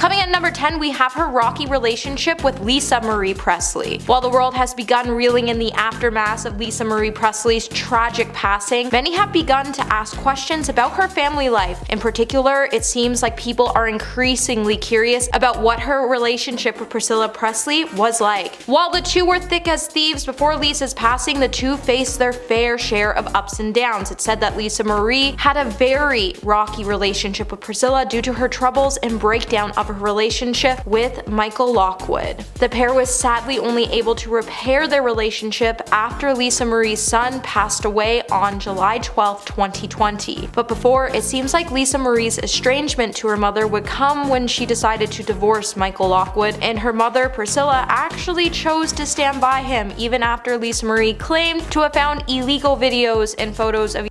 Coming at number 10, we have her rocky relationship with Lisa Marie Presley. While the world has begun reeling in the aftermath of Lisa Marie Presley's tragic passing, many have begun to ask questions about her family life. In particular, it seems like people are increasingly curious about what her relationship with Priscilla Presley was like. While the two were thick as thieves before Lisa's passing, the two faced their fair share of ups and downs. It's said that Lisa Marie had a very rocky relationship with Priscilla due to her troubles and breakdown of her relationship with Michael Lockwood. The pair was sadly only able to repair their relationship after Lisa Marie's son passed away on July 12, 2020. But before, it seems like Lisa Marie's estrangement to her mother would come when she decided to divorce Michael Lockwood, and her mother, Priscilla, actually chose to stand by him even after Lisa Marie claimed to have found illegal videos and photos of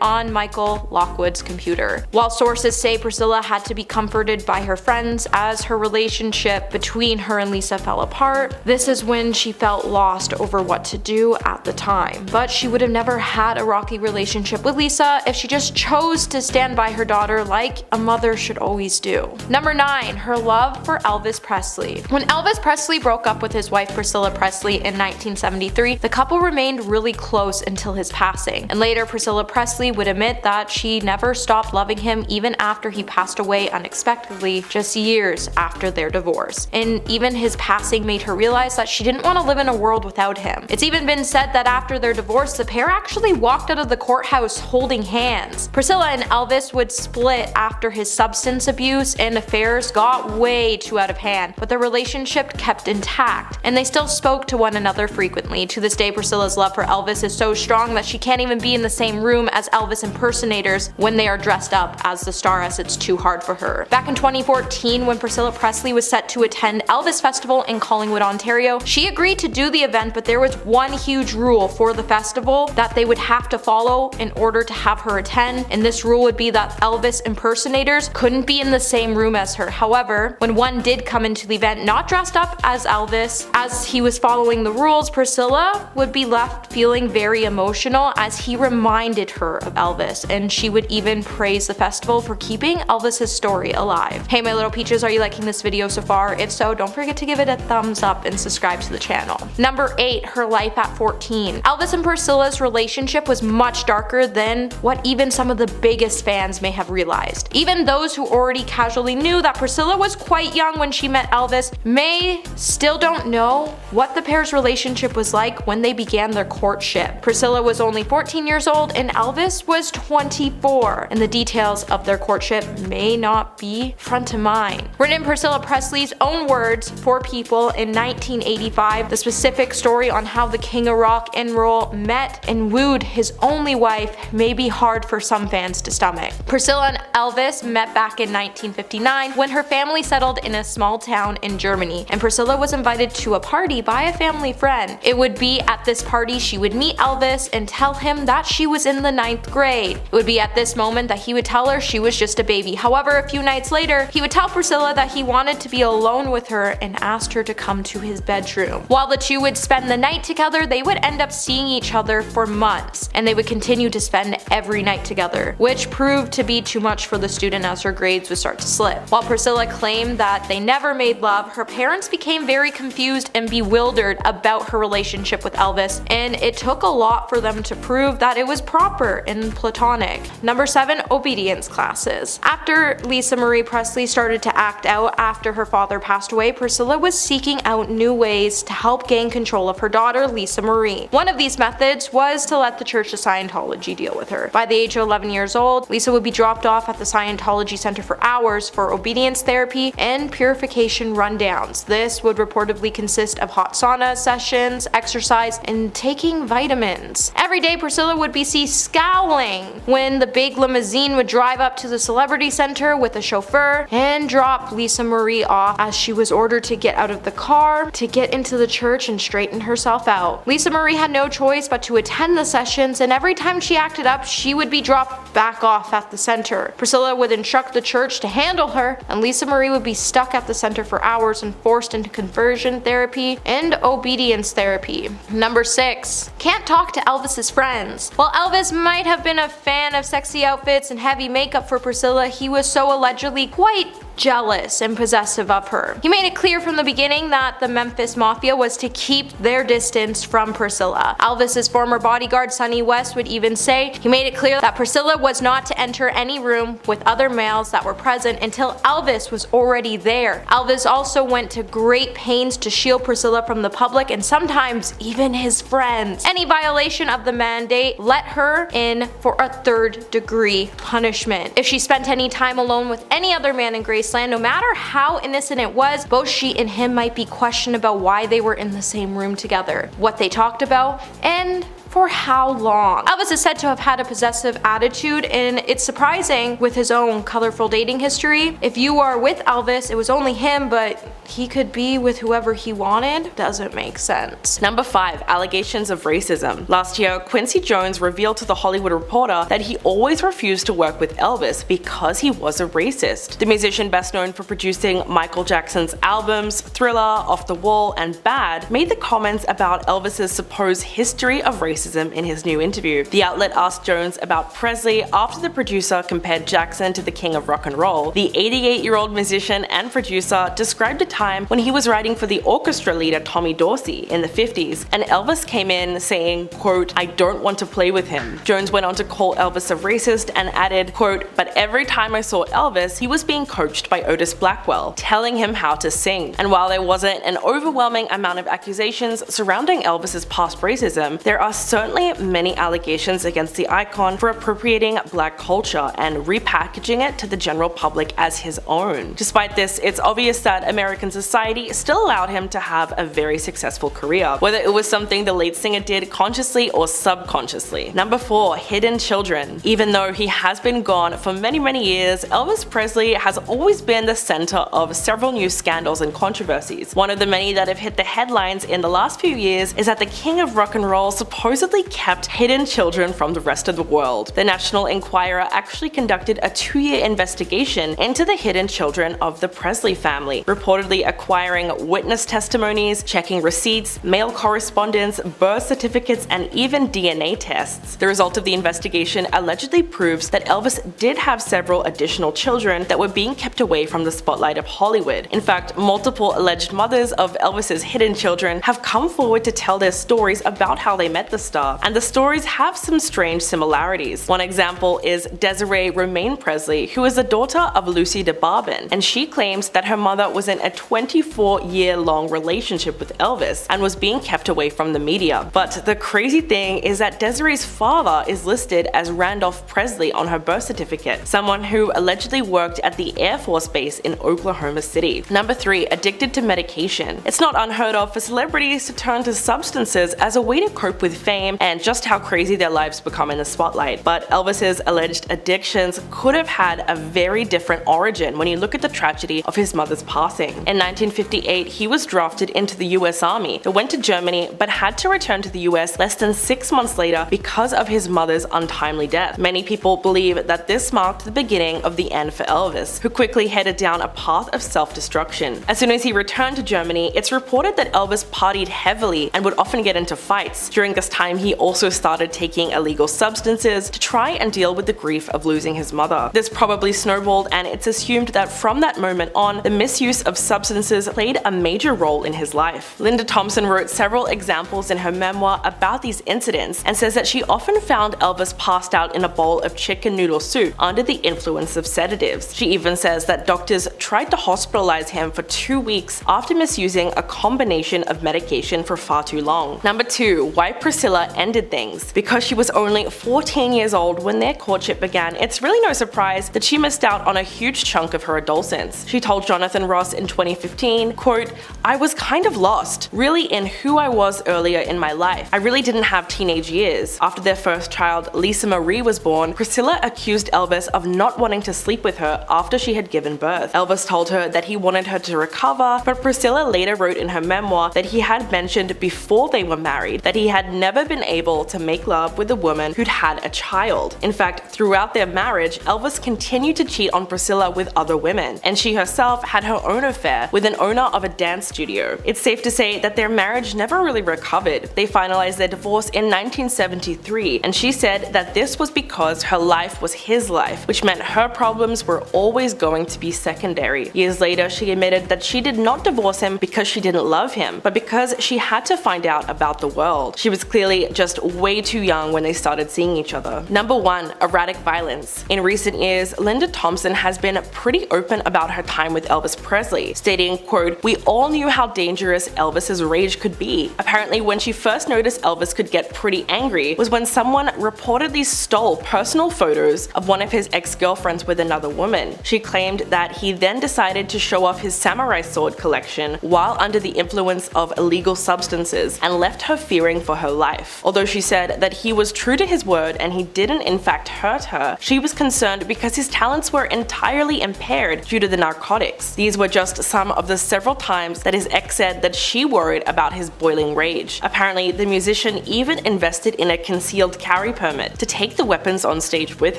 on Michael Lockwood's computer. While sources say Priscilla had to be comforted by her friends as her relationship between her and Lisa fell apart, this is when she felt lost over what to do at the time. But she would have never had a rocky relationship with Lisa if she just chose to stand by her daughter like a mother should always do. Number 9. Her love for Elvis Presley. When Elvis Presley broke up with his wife Priscilla Presley in 1973, the couple remained really close until his passing, and later Priscilla Presley would admit that she never stopped loving him even after he passed away unexpectedly just years after their divorce. And even his passing made her realize that she didn't want to live in a world without him. It's even been said that after their divorce, the pair actually walked out of the courthouse holding hands. Priscilla and Elvis would split after his substance abuse and affairs got way too out of hand, but their relationship kept intact, and they still spoke to one another frequently. To this day, Priscilla's love for Elvis is so strong that she can't even be in the same room as Elvis impersonators when they are dressed up as the star, as it's too hard for her. Back in 2014, when Priscilla Presley was set to attend Elvis Festival in Collingwood, Ontario, she agreed to do the event, but there was one huge rule for the festival that they would have to follow in order to have her attend, and this rule would be that Elvis impersonators couldn't be in the same room as her. However, when one did come into the event not dressed up as Elvis, as he was following the rules, Priscilla would be left feeling very emotional as he reminded her of Elvis, and she would even praise the festival for keeping Elvis's story alive. Hey my little peaches, are you liking this video so far? If so, don't forget to give it a thumbs up and subscribe to the channel. Number 8. Her life at 14. Elvis and Priscilla's relationship was much darker than what even some of the biggest fans may have realized. Even those who already casually knew that Priscilla was quite young when she met Elvis may still don't know what the pair's relationship was like when they began their courtship. Priscilla was only 14 years old and Elvis was 24, and the details of their courtship may not be front of mind. Written in Priscilla Presley's own words for People in 1985, the specific story on how the king of rock and roll met and wooed his only wife may be hard for some fans to stomach. Priscilla and Elvis met back in 1959 when her family settled in a small town in Germany, and Priscilla was invited to a party by a family friend. It would be at this party she would meet Elvis and tell him that she was in the 9th grade. It would be at this moment that he would tell her she was just a baby. However, a few nights later, he would tell Priscilla that he wanted to be alone with her and asked her to come to his bedroom. While the two would spend the night together, they would end up seeing each other for months, and they would continue to spend every night together, which proved to be too much for the student as her grades would start to slip. While Priscilla claimed that they never made love, her parents became very confused and bewildered about her relationship with Elvis, and it took a lot for them to prove that it was proper and platonic. Number 7. Obedience classes. After Lisa Marie Presley started to act out after her father passed away, Priscilla was seeking out new ways to help gain control of her daughter, Lisa Marie. One of these methods was to let the Church of Scientology deal with her. By the age of 11 years old, Lisa would be dropped off at the Scientology Center for hours for obedience therapy and purification rundowns. This would reportedly consist of hot sauna sessions, exercise, and taking vitamins. Every day, Priscilla would be seen scowling when the big limousine would drive up to the celebrity center with a chauffeur and drop Lisa Marie off, as she was ordered to get out of the car to get into the church and straighten herself out. Lisa Marie had no choice but to attend the sessions, and every time she acted up, she would be dropped back off at the center. Priscilla would instruct the church to handle her, and Lisa Marie would be stuck at the center for hours and forced into conversion therapy and obedience therapy. Number 6. Can't talk to Elvis's friends. While Elvis might have been a fan of sexy outfits and heavy makeup for Priscilla, he was so allegedly quite jealous and possessive of her. He made it clear from the beginning that the Memphis Mafia was to keep their distance from Priscilla. Elvis's former bodyguard Sonny West would even say he made it clear that Priscilla was not to enter any room with other males that were present until Elvis was already there. Elvis also went to great pains to shield Priscilla from the public and sometimes even his friends. Any violation of the mandate let her in for a third-degree punishment. If she spent any time alone with any other man in Graceland, no matter how innocent it was, both she and him might be questioned about why they were in the same room together, what they talked about, and for how long. Elvis is said to have had a possessive attitude, and it's surprising with his own colorful dating history. If you are with Elvis, it was only him, but he could be with whoever he wanted. Doesn't make sense. Number 5. Allegations of racism. Last year, Quincy Jones revealed to The Hollywood Reporter that he always refused to work with Elvis because he was a racist. The musician, best known for producing Michael Jackson's albums Thriller, Off the Wall, and Bad, made the comments about Elvis's supposed history of racism in his new interview. The outlet asked Jones about Presley after the producer compared Jackson to the king of rock and roll. The 88-year-old musician and producer described a time when he was writing for the orchestra leader Tommy Dorsey in the 50s, and Elvis came in saying, quote, "I don't want to play with him." Jones went on to call Elvis a racist and added, quote, "But every time I saw Elvis, he was being coached by Otis Blackwell, telling him how to sing." And while there wasn't an overwhelming amount of accusations surrounding Elvis's past racism, there are certainly many allegations against the icon for appropriating black culture and repackaging it to the general public as his own. Despite this, it's obvious that American society still allowed him to have a very successful career, whether it was something the late singer did consciously or subconsciously. Number 4. Hidden children. Even though he has been gone for many years, Elvis Presley has always been the center of several new scandals and controversies. One of the many that have hit the headlines in the last few years is that the king of rock and roll supposedly kept hidden children from the rest of the world. The National Enquirer actually conducted a 2-year investigation into the hidden children of the Presley family, reportedly acquiring witness testimonies, checking receipts, mail correspondence, birth certificates, and even DNA tests. The result of the investigation allegedly proves that Elvis did have several additional children that were being kept away from the spotlight of Hollywood. In fact, multiple alleged mothers of Elvis's hidden children have come forward to tell their stories about how they met the star, and the stories have some strange similarities. One example is Desiree Romaine Presley, who is the daughter of Lucy DeBarban, and she claims that her mother was in a 24-year-long relationship with Elvis and was being kept away from the media. But the crazy thing is that Desiree's father is listed as Randolph Presley on her birth certificate, someone who allegedly worked at the Air Force Base in Oklahoma City. Number 3. Addicted to medication. It's not unheard of for celebrities to turn to substances as a way to cope with fame and just how crazy their lives become in the spotlight. But Elvis's alleged addictions could have had a very different origin when you look at the tragedy of his mother's passing. In 1958, he was drafted into the US Army, but went to Germany but had to return to the US less than 6 months later because of his mother's untimely death. Many people believe that this marked the beginning of the end for Elvis, who quickly headed down a path of self-destruction. As soon as he returned to Germany, it's reported that Elvis partied heavily and would often get into fights. During this time, he also started taking illegal substances to try and deal with the grief of losing his mother. This probably snowballed, and it's assumed that from that moment on, the misuse of substances played a major role in his life. Linda Thompson wrote several examples in her memoir about these incidents and says that she often found Elvis passed out in a bowl of chicken noodle soup under the influence of sedatives. She even says that doctors tried to hospitalize him for 2 weeks after misusing a combination of medication for far too long. Number 2. Why Priscilla ended things. Because she was only 14 years old when their courtship began, it's really no surprise that she missed out on a huge chunk of her adolescence. She told Jonathan Ross in 2015, quote, "I was kind of lost, really, in who I was earlier in my life. I really didn't have teenage years." After their first child, Lisa Marie, was born, Priscilla accused Elvis of not wanting to sleep with her after she had given birth. Elvis told her that he wanted her to recover, but Priscilla later wrote in her memoir that he had mentioned before they were married that he had never been able to make love with a woman who'd had a child. In fact, throughout their marriage, Elvis continued to cheat on Priscilla with other women, and she herself had her own affair with an owner of a dance studio. It's safe to say that their marriage never really recovered. They finalized their divorce in 1973, and she said that this was because her life was his life, which meant her problems were always going to be secondary. Years later, she admitted that she did not divorce him because she didn't love him, but because she had to find out about the world. She was clearly just way too young when they started seeing each other. Number 1. Erratic violence. In recent years, Linda Thompson has been pretty open about her time with Elvis Presley, stating, quote, "We all knew how dangerous Elvis's rage could be. Apparently, when she first noticed Elvis could get pretty angry was when someone reportedly stole personal photos of one of his ex-girlfriends with another woman. She claimed that he then decided to show off his samurai sword collection while under the influence of illegal substances and left her fearing for her life. Although she said that he was true to his word and he didn't in fact hurt her, she was concerned because his talents were entirely impaired due to the narcotics. These were just some of the several times that his ex said that she worried about his boiling rage. Apparently, the musician even invested in a concealed carry permit to take the weapons on stage with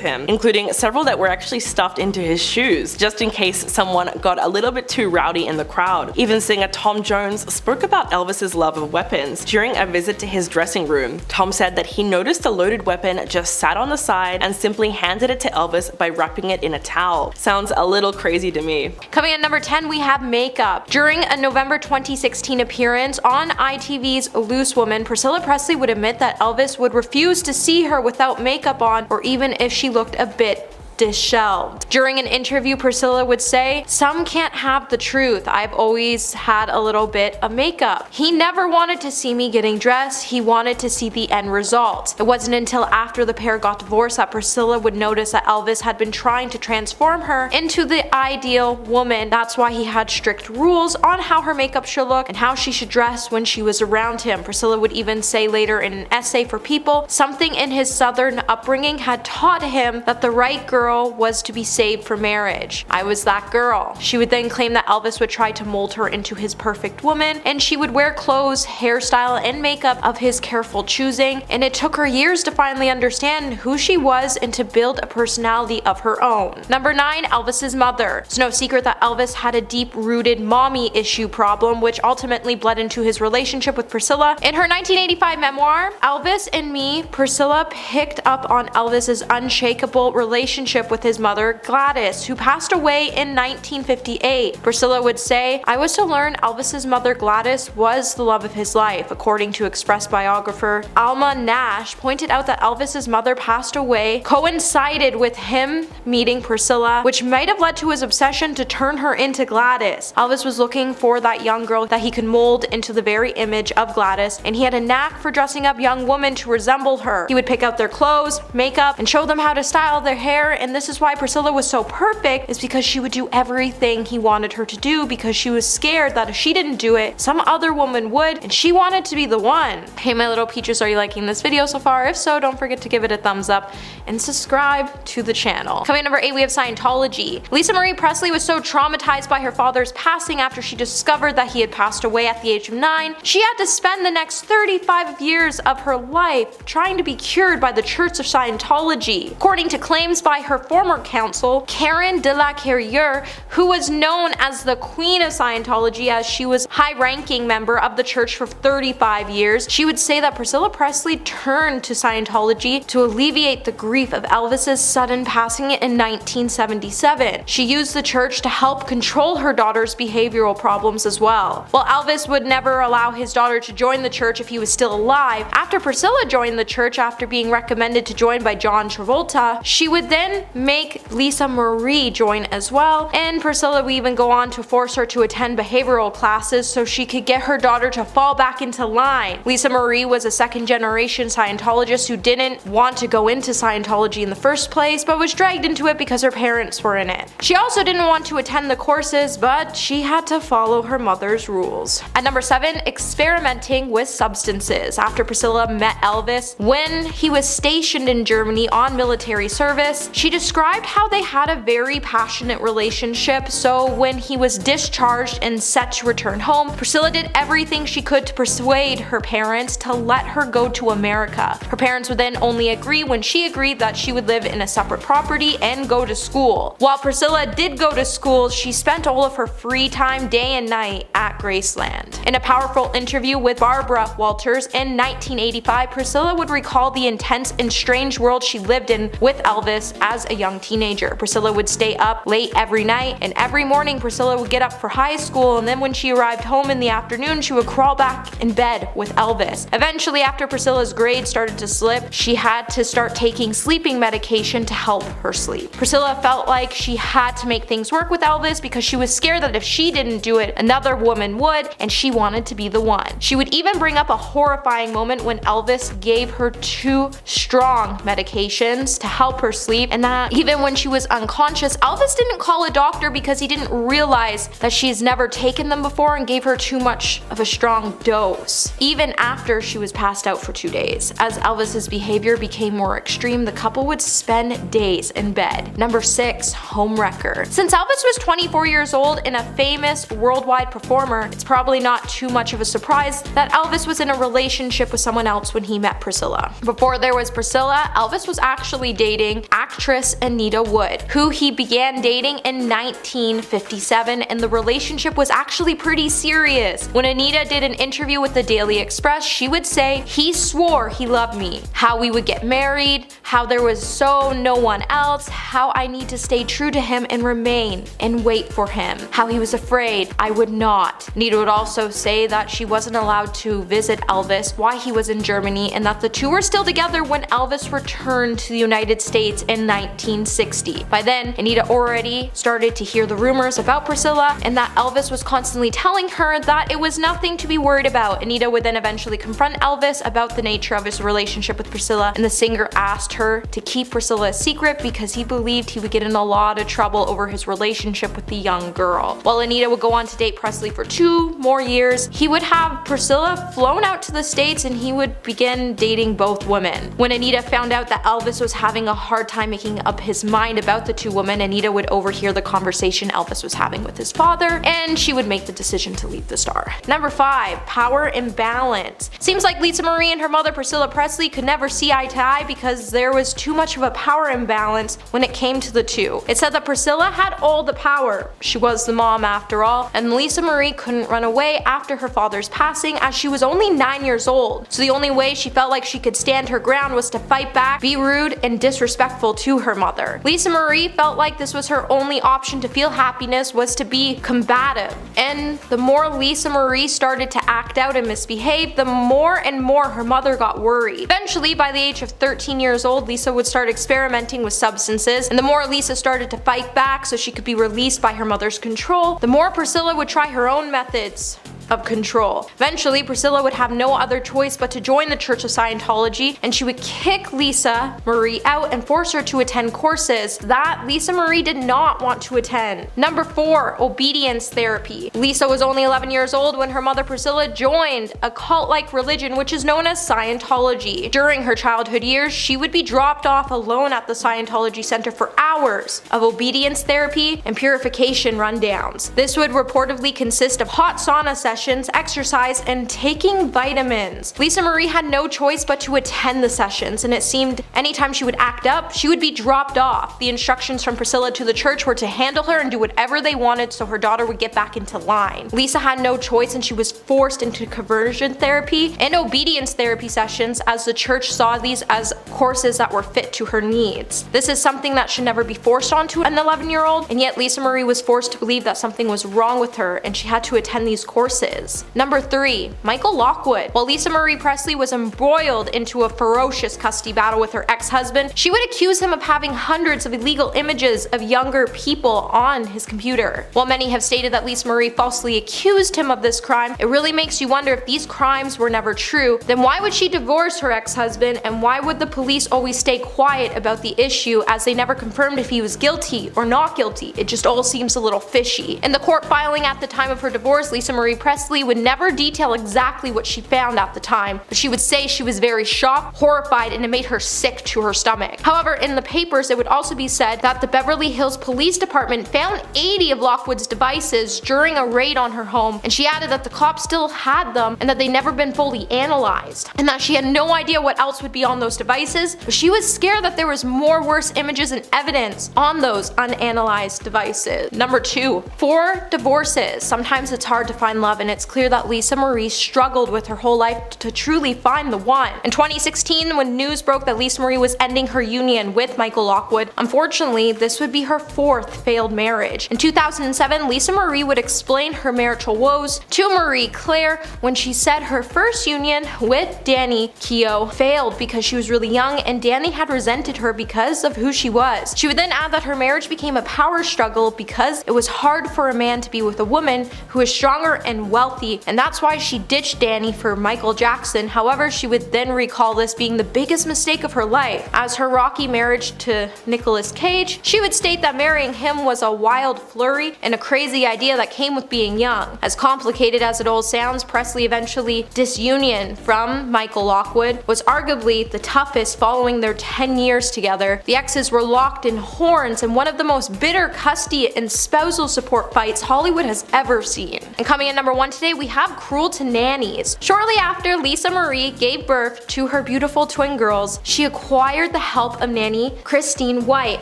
him, including several that were actually stuffed into his shoes, just in case someone got a little bit too rowdy in the crowd. Even singer Tom Jones spoke about Elvis's love of weapons during a visit to his dressing room. Tom said that he noticed a loaded weapon just sat on the side and simply handed it to Elvis by wrapping it in a towel. Sounds a little crazy to me. Coming at number 10, we have makeup. During a November 2016 appearance on ITV's Loose Woman, Priscilla Presley would admit that Elvis would refuse to see her without makeup on, or even if she looked a bit disheveled. During an interview, Priscilla would say, "Some can't have the truth. I've always had a little bit of makeup. He never wanted to see me getting dressed. He wanted to see the end result." It wasn't until after the pair got divorced that Priscilla would notice that Elvis had been trying to transform her into the ideal woman. That's why he had strict rules on how her makeup should look and how she should dress when she was around him. Priscilla would even say later in an essay for People, something in his southern upbringing had taught him that the right girl was to be saved for marriage. I was that girl. She would then claim that Elvis would try to mold her into his perfect woman, and she would wear clothes, hairstyle, and makeup of his careful choosing, and it took her years to finally understand who she was and to build a personality of her own. Number 9. Elvis's mother. It's no secret that Elvis had a deep-rooted mommy issue problem, which ultimately bled into his relationship with Priscilla. In her 1985 memoir, Elvis and Me, Priscilla picked up on Elvis's unshakable relationship with his mother, Gladys, who passed away in 1958. Priscilla would say, "I was to learn Elvis's mother Gladys was the love of his life." According to Express biographer Alma Nash, pointed out that Elvis's mother passed away coincided with him meeting Priscilla, which might have led to his obsession to turn her into Gladys. Elvis was looking for that young girl that he could mold into the very image of Gladys, and he had a knack for dressing up young women to resemble her. He would pick out their clothes, makeup, and show them how to style their hair, and this is why Priscilla was so perfect, is because she would do everything he wanted her to do because she was scared that if she didn't do it, some other woman would, and she wanted to be the one. Hey my little peaches, are you liking this video so far? If so, don't forget to give it a thumbs up and subscribe to the channel. Coming at number 8, we have Scientology. Lisa Marie Presley was so traumatized by her father's passing after she discovered that he had passed away at the age of 9, she had to spend the next 35 years of her life trying to be cured by the Church of Scientology. According to claims by her former counsel, Karen de la Carriere, who was known as the Queen of Scientology as she was high-ranking member of the church for 35 years, she would say that Priscilla Presley turned to Scientology to alleviate the grief of Elvis's sudden passing in 1977. She used the church to help control her daughter's behavioral problems as well. While Elvis would never allow his daughter to join the church if he was still alive, after Priscilla joined the church after being recommended to join by John Travolta, she would then make Lisa Marie join as well, and Priscilla would even go on to force her to attend behavioral classes so she could get her daughter to fall back into line. Lisa Marie was a second-generation Scientologist who didn't want to go into Scientology in the first place, but was dragged into it because her parents were in it. She also didn't want to attend the courses, but she had to follow her mother's rules. At number 7, experimenting with substances. After Priscilla met Elvis when he was stationed in Germany on military service, she she described how they had a very passionate relationship, so when he was discharged and set to return home, Priscilla did everything she could to persuade her parents to let her go to America. Her parents would then only agree when she agreed that she would live in a separate property and go to school. While Priscilla did go to school, she spent all of her free time day and night at Graceland. In a powerful interview with Barbara Walters in 1985, Priscilla would recall the intense and strange world she lived in with Elvis as a young teenager. Priscilla would stay up late every night, and every morning Priscilla would get up for high school, and then when she arrived home in the afternoon, she would crawl back in bed with Elvis. Eventually, after Priscilla's grades started to slip, she had to start taking sleeping medication to help her sleep. Priscilla felt like she had to make things work with Elvis because she was scared that if she didn't do it, another woman would, and she wanted to be the one. She would even bring up a horrifying moment when Elvis gave her 2 strong medications to help her sleep, and that even when she was unconscious, Elvis didn't call a doctor because he didn't realize that she's never taken them before and gave her too much of a strong dose, even after she was passed out for 2 days. As Elvis's behavior became more extreme, the couple would spend days in bed. Number 6, homewrecker. Since Elvis was 24 years old and a famous worldwide performer, it's probably not too much of a surprise that Elvis was in a relationship with someone else when he met Priscilla. Before there was Priscilla, Elvis was actually dating actress Anita Wood, who he began dating in 1957, and the relationship was actually pretty serious. When Anita did an interview with the Daily Express, she would say, "He swore he loved me, how we would get married, how there was no one else, how I need to stay true to him and remain and wait for him, how he was afraid I would not." Anita would also say that she wasn't allowed to visit Elvis while he was in Germany, and that the two were still together when Elvis returned to the United States in 1960. By then, Anita already started to hear the rumors about Priscilla and that Elvis was constantly telling her that it was nothing to be worried about. Anita would then eventually confront Elvis about the nature of his relationship with Priscilla, and the singer asked her to keep Priscilla a secret because he believed he would get in a lot of trouble over his relationship with the young girl. While Anita would go on to date Presley for 2 more years, he would have Priscilla flown out to the States and he would begin dating both women. When Anita found out that Elvis was having a hard time making up his mind about the 2 women, Anita would overhear the conversation Elvis was having with his father, and she would make the decision to leave the star. Number 5, power imbalance. Seems like Lisa Marie and her mother Priscilla Presley could never see eye to eye because there was too much of a power imbalance when it came to the two. It said that Priscilla had all the power. She was the mom after all, and Lisa Marie couldn't run away after her father's passing as she was only 9 years old. So the only way she felt like she could stand her ground was to fight back, be rude, and disrespectful to her mother. Lisa Marie felt like this was her only option to feel happiness was to be combative. And the more Lisa Marie started to act out and misbehave, the more and more her mother got worried. Eventually, by the age of 13 years old, Lisa would start experimenting with substances, and the more Lisa started to fight back so she could be released by her mother's control, the more Priscilla would try her own methods of control. Eventually, Priscilla would have no other choice but to join the Church of Scientology, and she would kick Lisa Marie out and force her to attend courses that Lisa Marie did not want to attend. Number 4, obedience therapy. Lisa was only 11 years old when her mother Priscilla joined a cult-like religion which is known as Scientology. During her childhood years, she would be dropped off alone at the Scientology Center for hours of obedience therapy and purification rundowns. This would reportedly consist of hot sauna sessions, exercise, and taking vitamins. Lisa Marie had no choice but to attend the sessions, and it seemed anytime she would act up, she would be dropped off. The instructions from Priscilla to the church were to handle her and do whatever they wanted so her daughter would get back into line. Lisa had no choice, and she was forced into conversion therapy and obedience therapy sessions as the church saw these as courses that were fit to her needs. This is something that should never be forced onto an 11-year-old, and yet Lisa Marie was forced to believe that something was wrong with her and she had to attend these courses. Number 3, Michael Lockwood. While Lisa Marie Presley was embroiled into a ferocious custody battle with her ex-husband, she would accuse him of having hundreds of illegal images of younger people on his computer. While many have stated that Lisa Marie falsely accused him of this crime, it really makes you wonder if these crimes were never true, then why would she divorce her ex-husband, and why would the police always stay quiet about the issue as they never confirmed if he was guilty or not guilty? It just all seems a little fishy. In the court filing at the time of her divorce, Lisa Marie Presley Presley would never detail exactly what she found at the time, but she would say she was very shocked, horrified, and it made her sick to her stomach. However, in the papers it would also be said that the Beverly Hills Police Department found 80 of Lockwood's devices during a raid on her home, and she added that the cops still had them and that they'd never been fully analyzed, and that she had no idea what else would be on those devices, but she was scared that there was more worse images and evidence on those unanalyzed devices. Number 2. 4 divorces. Sometimes it's hard to find love, and it's clear that Lisa Marie struggled with her whole life to truly find the one. In 2016, when news broke that Lisa Marie was ending her union with Michael Lockwood, unfortunately, this would be her 4th failed marriage. In 2007, Lisa Marie would explain her marital woes to Marie Claire when she said her first union with Danny Keough failed because she was really young and Danny had resented her because of who she was. She would then add that her marriage became a power struggle because it was hard for a man to be with a woman who is stronger and wealthy, and that's why she ditched Danny for Michael Jackson. However, she would then recall this being the biggest mistake of her life. As her rocky marriage to Nicolas Cage, she would state that marrying him was a wild flurry and a crazy idea that came with being young. As complicated as it all sounds, Presley eventually disunion from Michael Lockwood was arguably the toughest following their 10 years together. The exes were locked in horns and one of the most bitter custody and spousal support fights Hollywood has ever seen. And coming in number 1 today, we have Cruel to Nannies. Shortly after Lisa Marie gave birth to her beautiful twin girls, she acquired the help of nanny Christine White.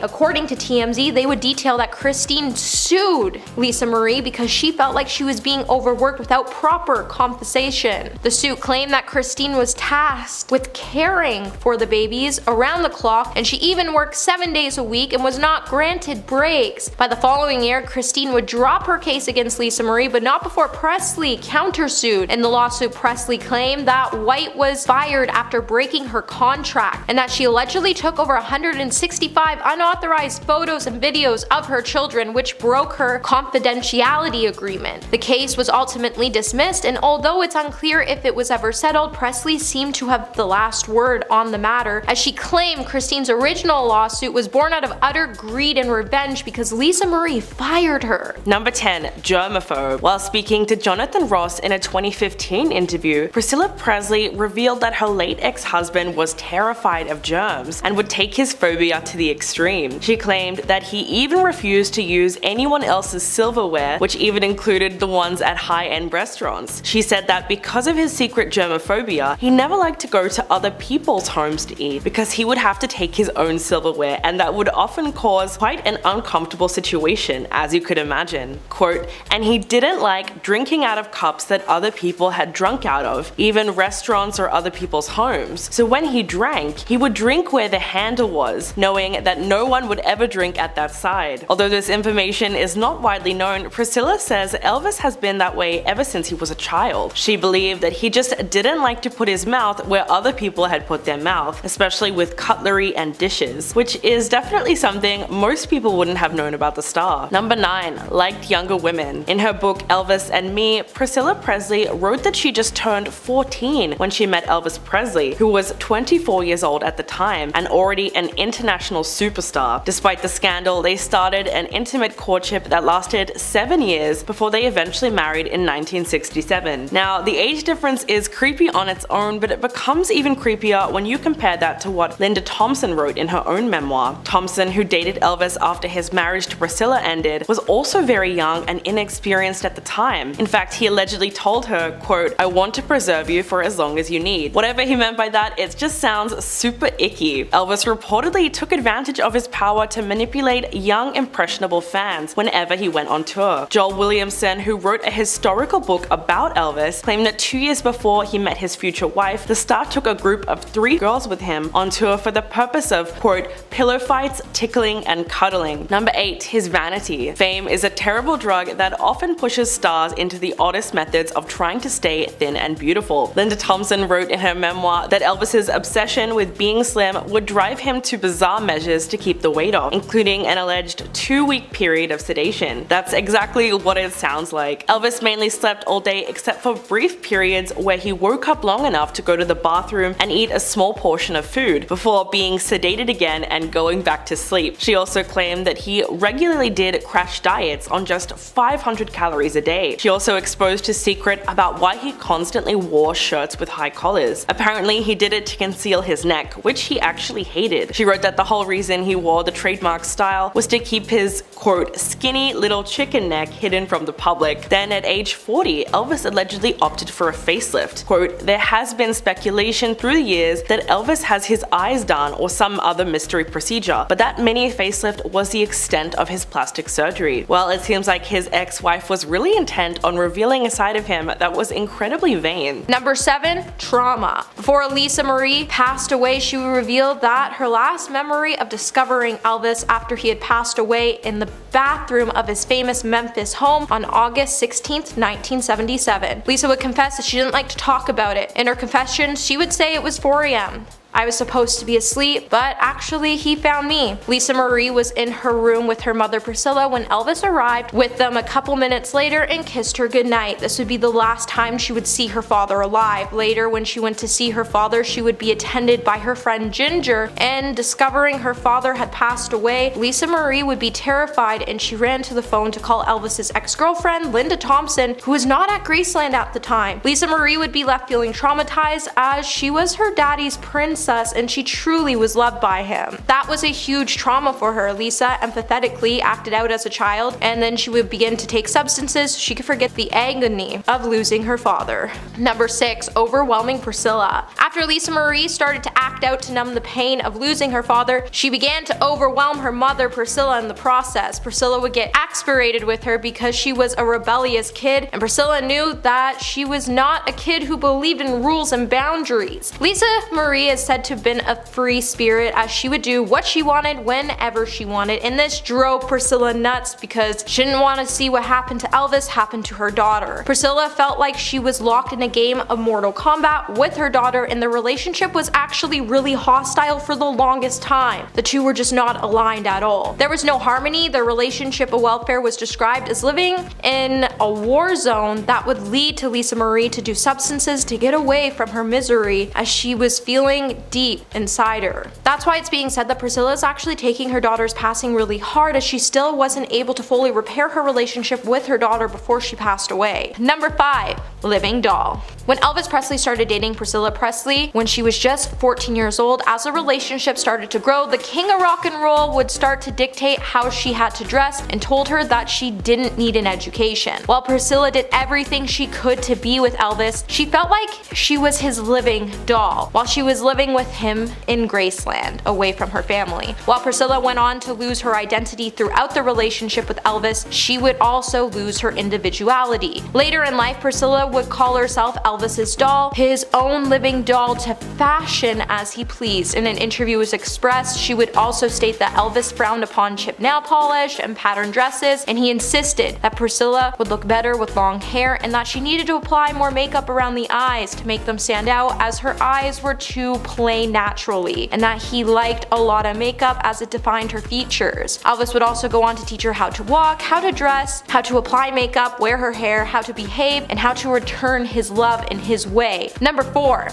According to TMZ, they would detail that Christine sued Lisa Marie because she felt like she was being overworked without proper compensation. The suit claimed that Christine was tasked with caring for the babies around the clock, and she even worked 7 days a week and was not granted breaks. By the following year, Christine would drop her case against Lisa Marie, but not before Presley countersued. In the lawsuit, Presley claimed that White was fired after breaking her contract and that she allegedly took over 165 unauthorized photos and videos of her children, which broke her confidentiality agreement. The case was ultimately dismissed, and although it's unclear if it was ever settled, Presley seemed to have the last word on the matter, as she claimed Christine's original lawsuit was born out of utter greed and revenge because Lisa Marie fired her. Number 10. Germaphobe. While speaking to Jonathan Ross in a 2015 interview, Priscilla Presley revealed that her late ex-husband was terrified of germs and would take his phobia to the extreme. She claimed that he even refused to use anyone else's silverware, which even included the ones at high-end restaurants. She said that because of his secret germophobia, he never liked to go to other people's homes to eat because he would have to take his own silverware, and that would often cause quite an uncomfortable situation, as you could imagine. Quote, and he didn't like drinking out of cups that other people had drunk out of, even restaurants or other people's homes. So when he drank, he would drink where the handle was, knowing that no one would ever drink at that side. Although this information is not widely known, Priscilla says Elvis has been that way ever since he was a child. She believed that he just didn't like to put his mouth where other people had put their mouth, especially with cutlery and dishes, which is definitely something most people wouldn't have known about the star. Number 9. Liked younger women. In her book Elvis and Me, Priscilla Presley wrote that she just turned 14 when she met Elvis Presley, who was 24 years old at the time and already an international superstar. Despite the scandal, they started an intimate courtship that lasted 7 years before they eventually married in 1967. Now, the age difference is creepy on its own, but it becomes even creepier when you compare that to what Linda Thompson wrote in her own memoir. Thompson, who dated Elvis after his marriage to Priscilla ended, was also very young and inexperienced at the time. In fact, he allegedly told her, quote, I want to preserve you for as long as you need. Whatever he meant by that, it just sounds super icky. Elvis reportedly took advantage of his power to manipulate young, impressionable fans whenever he went on tour. Joel Williamson, who wrote a historical book about Elvis, claimed that 2 years before he met his future wife, the star took a group of 3 girls with him on tour for the purpose of, quote, pillow fights, tickling, and cuddling. Number 8. His vanity. Fame is a terrible drug that often pushes stars into the oddest methods of trying to stay thin and beautiful. Linda Thompson wrote in her memoir that Elvis's obsession with being slim would drive him to bizarre measures to keep the weight off, including an alleged 2-week period of sedation. That's exactly what it sounds like. Elvis mainly slept all day except for brief periods where he woke up long enough to go to the bathroom and eat a small portion of food before being sedated again and going back to sleep. She also claimed that he regularly did crash diets on just 500 calories a day. She also exposed his secret about why he constantly wore shirts with high collars. Apparently, he did it to conceal his neck, which he actually hated. She wrote that the whole reason he wore the trademark style was to keep his, quote, skinny little chicken neck hidden from the public. Then at age 40, Elvis allegedly opted for a facelift. Quote, there has been speculation through the years that Elvis has his eyes done or some other mystery procedure, but that mini facelift was the extent of his plastic surgery. Well, it seems like his ex-wife was really intent on revealing a side of him that was incredibly vain. Number 7. Trauma. Before Lisa Marie passed away, she revealed that her last memory of discovering Elvis after he had passed away in the bathroom of his famous Memphis home on August 16, 1977. Lisa would confess that she didn't like to talk about it. In her confession, she would say it was 4 a.m. I was supposed to be asleep, but actually he found me. Lisa Marie was in her room with her mother Priscilla when Elvis arrived with them a couple minutes later and kissed her goodnight. This would be the last time she would see her father alive. Later, when she went to see her father, she would be attended by her friend Ginger, and discovering her father had passed away, Lisa Marie would be terrified and she ran to the phone to call Elvis's ex-girlfriend, Linda Thompson, who was not at Graceland at the time. Lisa Marie would be left feeling traumatized as she was her daddy's princess and she truly was loved by him. That was a huge trauma for her. Lisa empathetically acted out as a child, and then she would begin to take substances so she could forget the agony of losing her father. Number 6. Overwhelming Priscilla. After Lisa Marie started to act out to numb the pain of losing her father, she began to overwhelm her mother Priscilla in the process. Priscilla would get exasperated with her because she was a rebellious kid, and Priscilla knew that she was not a kid who believed in rules and boundaries. Lisa Marie is said to have been a free spirit, as she would do what she wanted whenever she wanted, and this drove Priscilla nuts because she didn't want to see what happened to Elvis happen to her daughter. Priscilla felt like she was locked in a game of Mortal Kombat with her daughter, and the relationship was actually really hostile for the longest time. The two were just not aligned at all. There was no harmony. Their relationship of welfare was described as living in a war zone that would lead to Lisa Marie to do substances to get away from her misery as she was feeling deep inside her. That's why it's being said that Priscilla is actually taking her daughter's passing really hard, as she still wasn't able to fully repair her relationship with her daughter before she passed away. Number 5. Living doll. When Elvis Presley started dating Priscilla Presley when she was just 14 years old, as the relationship started to grow, the king of rock and roll would start to dictate how she had to dress and told her that she didn't need an education. While Priscilla did everything she could to be with Elvis, she felt like she was his living doll while she was living with him in Graceland, away from her family. While Priscilla went on to lose her identity throughout the relationship with Elvis, she would also lose her individuality. Later in life, Priscilla would call herself Elvis's doll, his own living doll to fashion as he pleased. In an interview was expressed, she would also state that Elvis frowned upon chip nail polish and patterned dresses, and he insisted that Priscilla would look better with long hair and that she needed to apply more makeup around the eyes to make them stand out, as her eyes were too plain naturally, and that he liked a lot of makeup as it defined her features. Elvis would also go on to teach her how to walk, how to dress, how to apply makeup, wear her hair, how to behave, and how to return his love in his way. Number 4.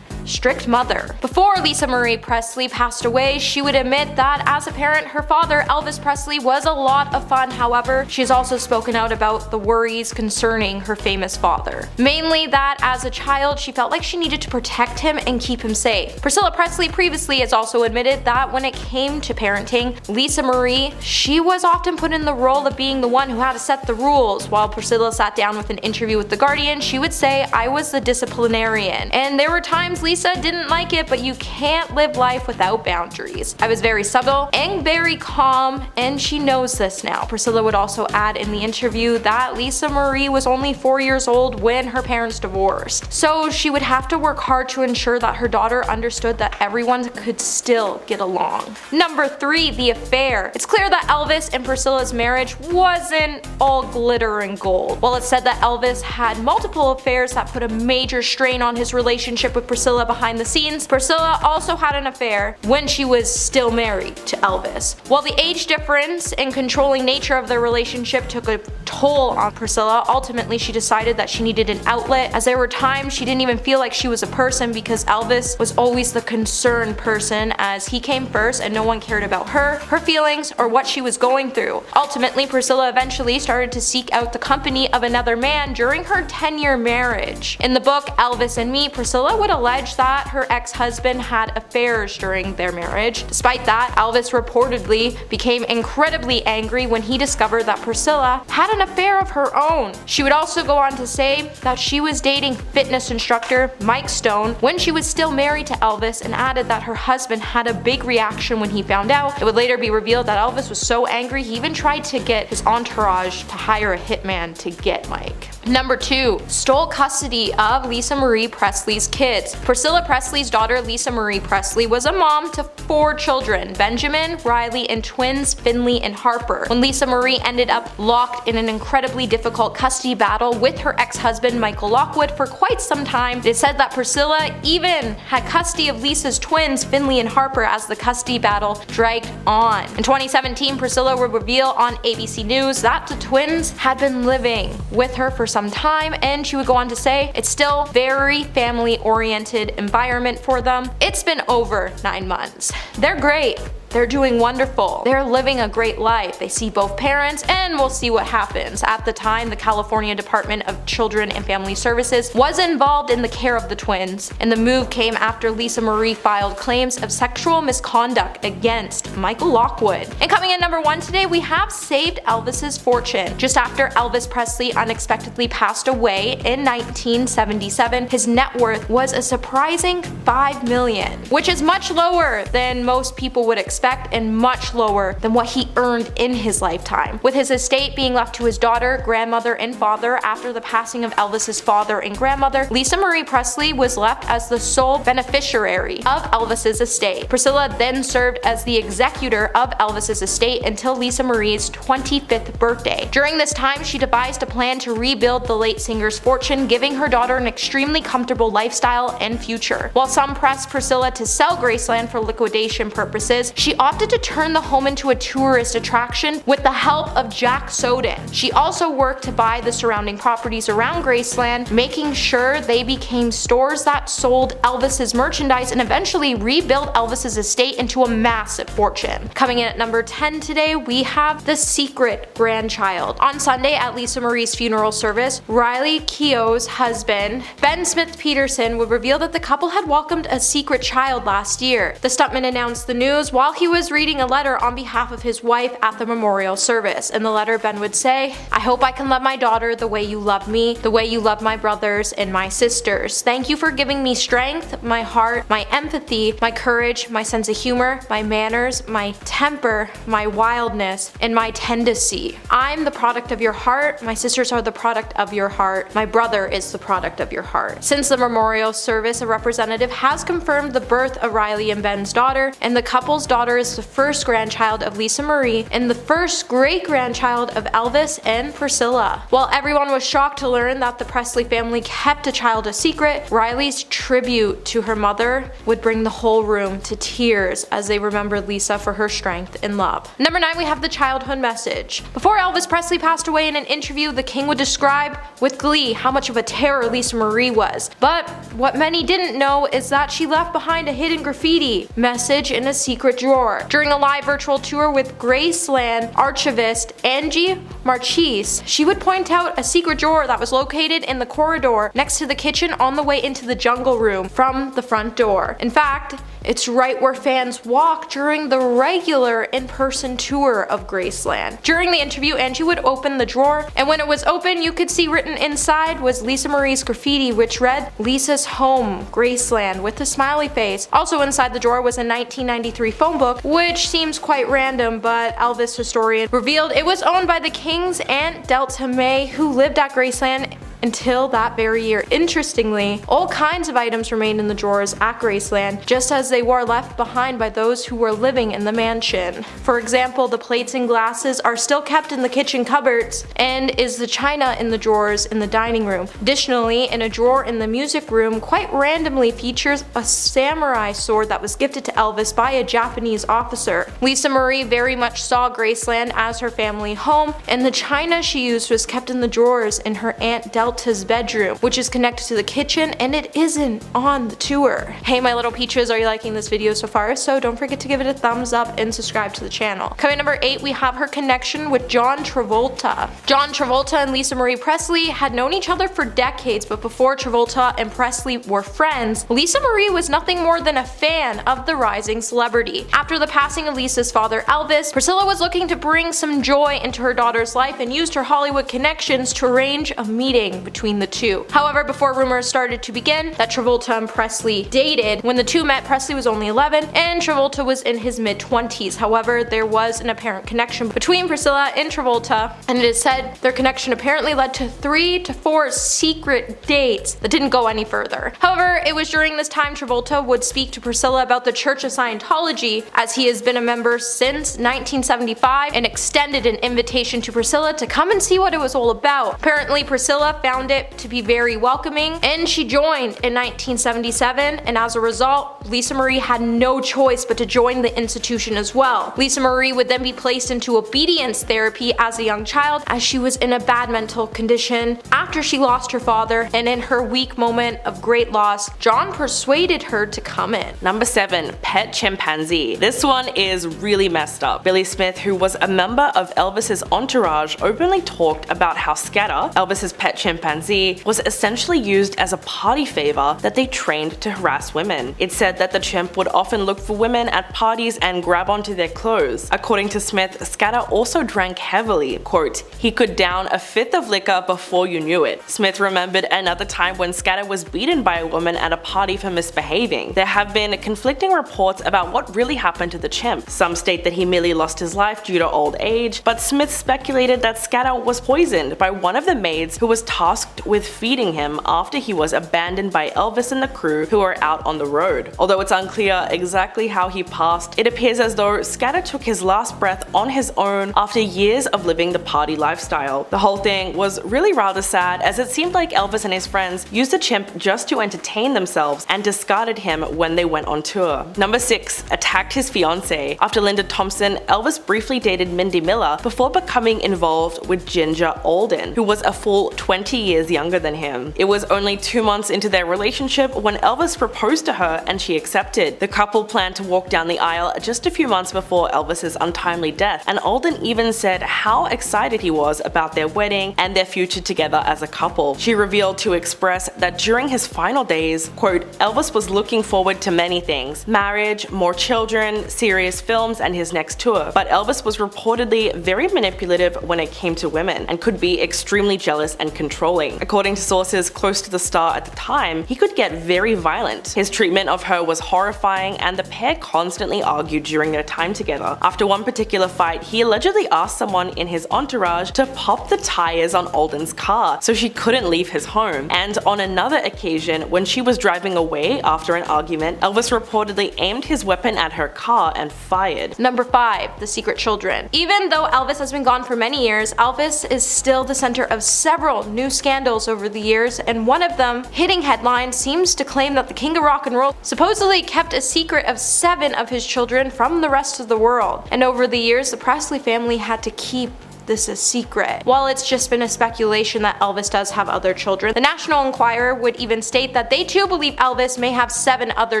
Strict mother. Before Lisa Marie Presley passed away, she would admit that as a parent, her father, Elvis Presley, was a lot of fun. However, she's also spoken out about the worries concerning her famous father. Mainly that as a child, she felt like she needed to protect him and keep him safe. Priscilla Presley previously has also admitted that when it came to parenting, Lisa Marie, she was often put in the role of being the one who had to set the rules. While Priscilla sat down with an interview with The Guardian, she would say, "I was the disciplinarian, and there were times Lisa didn't like it, but you can't live life without boundaries. I was very subtle and very calm, and she knows this now." Priscilla would also add in the interview that Lisa Marie was only 4 years old when her parents divorced, so she would have to work hard to ensure that her daughter understood that everyone could still get along. Number 3. The affair. It's clear that Elvis and Priscilla's marriage wasn't all glitter and gold. While it's said that Elvis had multiple affairs that put a major strain on his relationship with Priscilla, Priscilla behind the scenes, Priscilla also had an affair when she was still married to Elvis. While the age difference and controlling nature of their relationship took a toll on Priscilla, ultimately she decided that she needed an outlet, as there were times she didn't even feel like she was a person because Elvis was always the concerned person, as he came first and no one cared about her feelings, or what she was going through. Ultimately, Priscilla eventually started to seek out the company of another man during her 10-year marriage. In the book Elvis and Me, Priscilla would allege that her ex-husband had affairs during their marriage. Despite that, Elvis reportedly became incredibly angry when he discovered that Priscilla had an affair of her own. She would also go on to say that she was dating fitness instructor Mike Stone when she was still married to Elvis, and added that her husband had a big reaction when he found out. It would later be revealed that Elvis was so angry he even tried to get his entourage to hire a hitman to get Mike. Number 2. Stole custody of Lisa Marie Presley's kids. Priscilla Presley's daughter Lisa Marie Presley was a mom to 4 children, Benjamin, Riley, and twins Finley and Harper. When Lisa Marie ended up locked in an incredibly difficult custody battle with her ex-husband Michael Lockwood for quite some time, it said that Priscilla even had custody of Lisa's twins Finley and Harper as the custody battle dragged on. In 2017, Priscilla would reveal on ABC News that the twins had been living with her for some time, and she would go on to say it's still very family-oriented environment for them. It's been over 9 months. They're great. They're doing wonderful. They're living a great life. They see both parents, and we'll see what happens. At the time, the California Department of Children and Family Services was involved in the care of the twins, and the move came after Lisa Marie filed claims of sexual misconduct against Michael Lockwood. And coming in number 1 today, we have saved Elvis's fortune. Just after Elvis Presley unexpectedly passed away in 1977, his net worth was a surprising $5 million, which is much lower than most people would expect, and much lower than what he earned in his lifetime. With his estate being left to his daughter, grandmother, and father after the passing of Elvis's father and grandmother, Lisa Marie Presley was left as the sole beneficiary of Elvis's estate. Priscilla then served as the executor of Elvis's estate until Lisa Marie's 25th birthday. During this time, she devised a plan to rebuild the late singer's fortune, giving her daughter an extremely comfortable lifestyle and future. While some pressed Priscilla to sell Graceland for liquidation purposes, she opted to turn the home into a tourist attraction with the help of Jack Soden. She also worked to buy the surrounding properties around Graceland, making sure they became stores that sold Elvis's merchandise, and eventually rebuilt Elvis's estate into a massive fortune. Coming in at number 10 today, we have the secret grandchild. On Sunday at Lisa Marie's funeral service, Riley Keough's husband, Ben Smith Peterson, would reveal that the couple had welcomed a secret child last year. The stuntman announced the news while he was reading a letter on behalf of his wife at the memorial service. In the letter, Ben would say, "I hope I can love my daughter the way you love me, the way you love my brothers and my sisters. Thank you for giving me strength, my heart, my empathy, my courage, my sense of humor, my manners, my temper, my wildness, and my tendency. I'm the product of your heart, my sisters are the product of your heart, my brother is the product of your heart." Since the memorial service, a representative has confirmed the birth of Riley and Ben's daughter, and the couple's daughter is the first grandchild of Lisa Marie and the first great-grandchild of Elvis and Priscilla. While everyone was shocked to learn that the Presley family kept a child a secret, Riley's tribute to her mother would bring the whole room to tears as they remembered Lisa for her strength and love. Number 9, we have the childhood message. Before Elvis Presley passed away, in an interview, the king would describe with glee how much of a terror Lisa Marie was. But what many didn't know is that she left behind a hidden graffiti message in a secret drawer. During a live virtual tour with Graceland archivist Angie Marchese, she would point out a secret drawer that was located in the corridor next to the kitchen on the way into the jungle room from the front door. In fact, it's right where fans walk during the regular in-person tour of Graceland. During the interview, Angie would open the drawer, and when it was open, you could see written inside was Lisa Marie's graffiti, which read, "Lisa's home, Graceland," with a smiley face. Also inside the drawer was a 1993 phone book, which seems quite random, but Elvis historian revealed it was owned by the king's aunt Delta May, who lived at Graceland until that very year. Interestingly, all kinds of items remained in the drawers at Graceland, just as they were left behind by those who were living in the mansion. For example, the plates and glasses are still kept in the kitchen cupboards, and is the china in the drawers in the dining room. Additionally, in a drawer in the music room, quite randomly features a samurai sword that was gifted to Elvis by a Japanese officer. Lisa Marie very much saw Graceland as her family home, and the china she used was kept in the drawers in her Aunt Delta's bedroom, which is connected to the kitchen, and it isn't on the tour. Hey my little peaches, are you liking this video so far? So don't forget to give it a thumbs up and subscribe to the channel. Coming number 8, we have her connection with John Travolta. John Travolta and Lisa Marie Presley had known each other for decades, but before Travolta and Presley were friends, Lisa Marie was nothing more than a fan of the rising celebrity. After the passing of Lisa's father Elvis, Priscilla was looking to bring some joy into her daughter's life and used her Hollywood connections to arrange a meeting between the two. However, before rumors started to begin that Travolta and Presley dated, when the two met, Presley was only 11 and Travolta was in his mid-20s. However, there was an apparent connection between Priscilla and Travolta, and it is said their connection apparently led to 3 to 4 secret dates that didn't go any further. However, it was during this time Travolta would speak to Priscilla about the Church of Scientology, as he has been a member since 1975, and extended an invitation to Priscilla to come and see what it was all about. Apparently, Priscilla found it to be very welcoming, and she joined in 1977, and as a result, Lisa Marie had no choice but to join the institution as well. Lisa Marie would then be placed into obedience therapy as a young child, as she was in a bad mental condition after she lost her father, and in her weak moment of great loss, John persuaded her to come in. Number 7, pet chimpanzee. This one is really messed up. Billy Smith, who was a member of Elvis's entourage, openly talked about how Scatter, Elvis's pet chimpanzee, was essentially used as a party favor that they trained to harass women. It said that the chimp would often look for women at parties and grab onto their clothes. According to Smith, Scatter also drank heavily. Quote, he could down a fifth of liquor before you knew it. Smith remembered another time when Scatter was beaten by a woman at a party for misbehaving. There have been conflicting reports about what really happened to the chimp. Some state that he merely lost his life due to old age, but Smith speculated that Scatter was poisoned by one of the maids who was tasked with feeding him after he was abandoned by Elvis and the crew who were out on the road. Although it's unclear exactly how he passed, it appears as though Scatter took his last breath on his own after years of living the party lifestyle. The whole thing was really rather sad, as it seemed like Elvis and his friends used the chimp just to entertain themselves and discarded him when they went on tour. Number 6, attacked his fiancée. After Linda Thompson, Elvis briefly dated Mindy Miller before becoming involved with Ginger Alden, who was a full 20 years younger than him. It was only 2 months into their relationship when Elvis proposed to her and she accepted. The couple planned to walk down the aisle just a few months before Elvis's untimely death, and Alden even said how excited he was about their wedding and their future together as a couple. She revealed to Express that during his final days, quote, Elvis was looking forward to many things: marriage, more children, serious films, and his next tour. But Elvis was reportedly very manipulative when it came to women and could be extremely jealous and controlling. According to sources close to the star at the time, he could get very violent. His treatment of her was horrifying, and the pair constantly argued during their time together. After one particular fight, he allegedly asked someone in his entourage to pop the tires on Alden's car so she couldn't leave his home. And on another occasion, when she was driving away after an argument, Elvis reportedly aimed his weapon at her car and fired. Number 5, the secret children. Even though Elvis has been gone for many years, Elvis is still the center of several new scandals over the years, and one of them, hitting headlines, seems to claim that the king of rock and roll supposedly kept a secret of 7 of his children from the rest of the world. And over the years, the Presley family had to keep this a secret. While it's just been a speculation that Elvis does have other children, the National Enquirer would even state that they too believe Elvis may have 7 other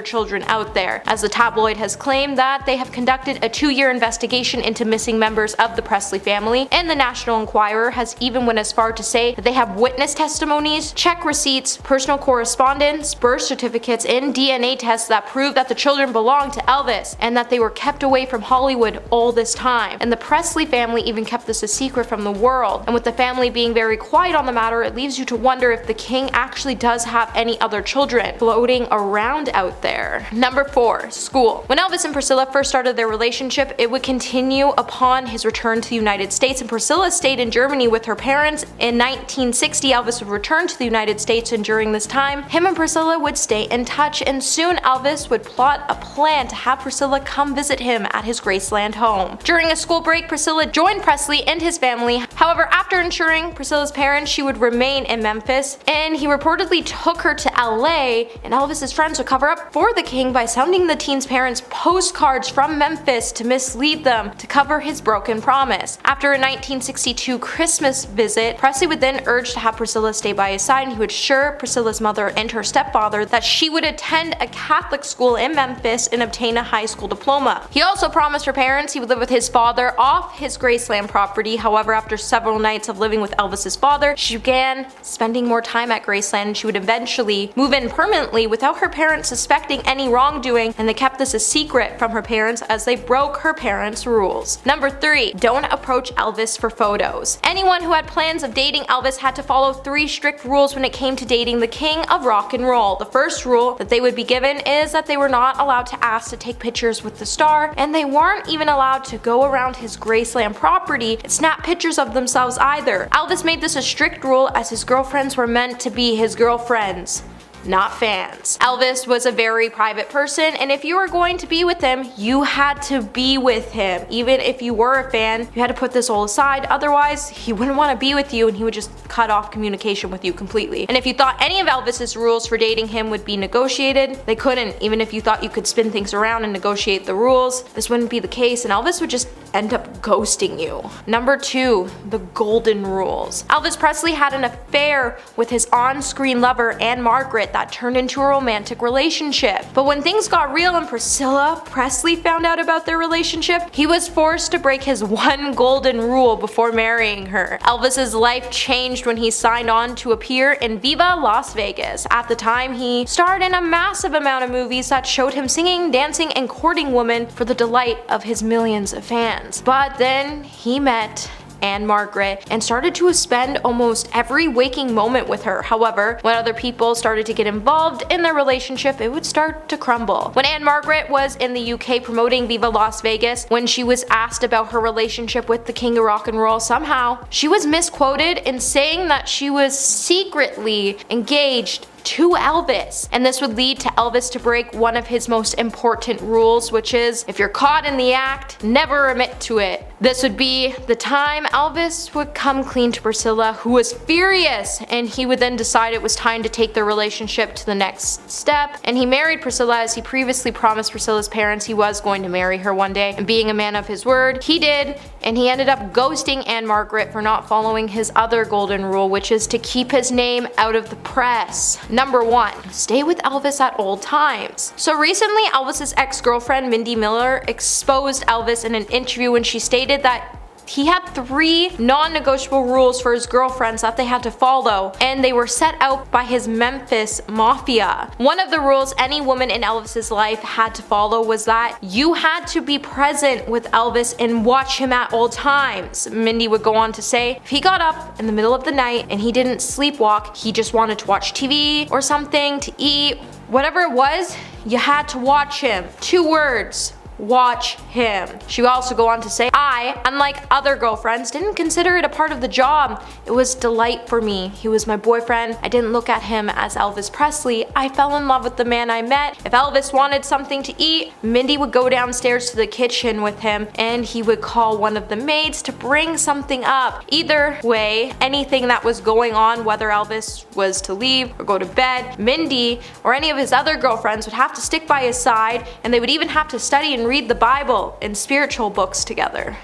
children out there, as the tabloid has claimed that they have conducted a 2-year investigation into missing members of the Presley family, and the National Enquirer has even went as far to say that they have witness testimonies, check receipts, personal correspondence, birth certificates, and DNA tests that prove that the children belong to Elvis and that they were kept away from Hollywood all this time. And the Presley family even kept this a secret from the world. And with the family being very quiet on the matter, it leaves you to wonder if the king actually does have any other children floating around out there. Number 4. School. When Elvis and Priscilla first started their relationship, it would continue upon his return to the United States, and Priscilla stayed in Germany with her parents. In 1960, Elvis would return to the United States, and during this time, him and Priscilla would stay in touch, and soon Elvis would plot a plan to have Priscilla come visit him at his Graceland home. During a school break, Priscilla joined Presley and his family. However, after ensuring Priscilla's parents she would remain in Memphis, and he reportedly took her to LA, and Elvis's friends would cover up for the king by sending the teen's parents postcards from Memphis to mislead them to cover his broken promise. After a 1962 Christmas visit, Presley would then urge to have Priscilla stay by his side, and he would assure Priscilla's mother and her stepfather that she would attend a Catholic school in Memphis and obtain a high school diploma. He also promised her parents he would live with his father off his Graceland property. However, after several nights of living with Elvis's father, she began spending more time at Graceland, and she would eventually move in permanently without her parents suspecting any wrongdoing, and they kept this a secret from her parents as they broke her parents' rules. Number 3. Don't approach Elvis for photos. Anyone who had plans of dating Elvis had to follow 3 strict rules when it came to dating the king of rock and roll. The first rule that they would be given is that they were not allowed to ask to take pictures with the star, and they weren't even allowed to go around his Graceland property and snap pictures of themselves either. Elvis made this a strict rule as his girlfriends were meant to be his girlfriends, not fans. Elvis was a very private person, and if you were going to be with him, you had to be with him. Even if you were a fan, you had to put this all aside, otherwise he wouldn't want to be with you and he would just cut off communication with you completely. And if you thought any of Elvis's rules for dating him would be negotiated, they couldn't. Even if you thought you could spin things around and negotiate the rules, this wouldn't be the case, and Elvis would just end up ghosting you. Number 2. The golden rules. Elvis Presley had an affair with his on-screen lover Anne Margaret that turned into a romantic relationship. But when things got real and Priscilla Presley found out about their relationship, he was forced to break his one golden rule before marrying her. Elvis's life changed when he signed on to appear in Viva Las Vegas. At the time, he starred in a massive amount of movies that showed him singing, dancing, and courting women for the delight of his millions of fans. But then he met Anne Margaret and started to spend almost every waking moment with her. However, when other people started to get involved in their relationship, it would start to crumble. When Anne Margaret was in the UK promoting Viva Las Vegas, when she was asked about her relationship with the king of rock and roll, somehow she was misquoted in saying that she was secretly engaged to Elvis, and this would lead to Elvis to break one of his most important rules, which is if you're caught in the act, never admit to it. This would be the time Elvis would come clean to Priscilla, who was furious, and he would then decide it was time to take their relationship to the next step, and he married Priscilla as he previously promised Priscilla's parents he was going to marry her one day, and being a man of his word, he did, and he ended up ghosting Anne Margaret for not following his other golden rule, which is to keep his name out of the press. Number 1. Stay with Elvis at all times. So recently, Elvis's ex-girlfriend Mindy Miller exposed Elvis in an interview when she stated that he had 3 non-negotiable rules for his girlfriends that they had to follow, and they were set out by his Memphis mafia. One of the rules any woman in Elvis's life had to follow was that you had to be present with Elvis and watch him at all times. Mindy would go on to say, if he got up in the middle of the night and he didn't sleepwalk, he just wanted to watch TV or something, to eat, whatever it was, you had to watch him. 2 words. Watch him. She would also go on to say, I, unlike other girlfriends, didn't consider it a part of the job. It was delight for me. He was my boyfriend. I didn't look at him as Elvis Presley. I fell in love with the man I met. If Elvis wanted something to eat, Mindy would go downstairs to the kitchen with him, and he would call one of the maids to bring something up. Either way, anything that was going on, whether Elvis was to leave or go to bed, Mindy or any of his other girlfriends would have to stick by his side, and they would even have to study and read the Bible and spiritual books together.